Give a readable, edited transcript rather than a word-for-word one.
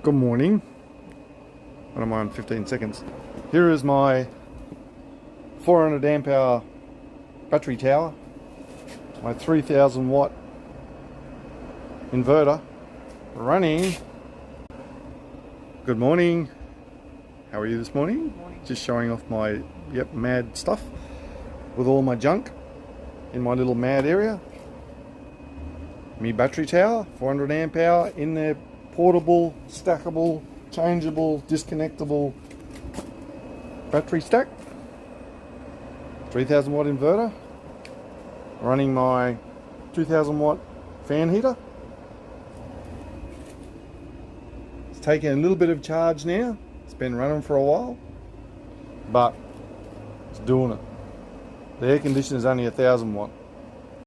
Good morning. What am I on? 15 seconds. Here is my 400 amp hour battery tower, my 3000 watt inverter running. Good morning. How are you this morning? Just showing off my mad stuff with all my junk in my little mad area. Me battery tower, 400 amp hour in there, portable, stackable, changeable, disconnectable battery stack. 3000 watt inverter. Running my 2000 watt fan heater. It's taking a little bit of charge now. It's been running for a while, but it's doing it. The air conditioner is only 1000 watt.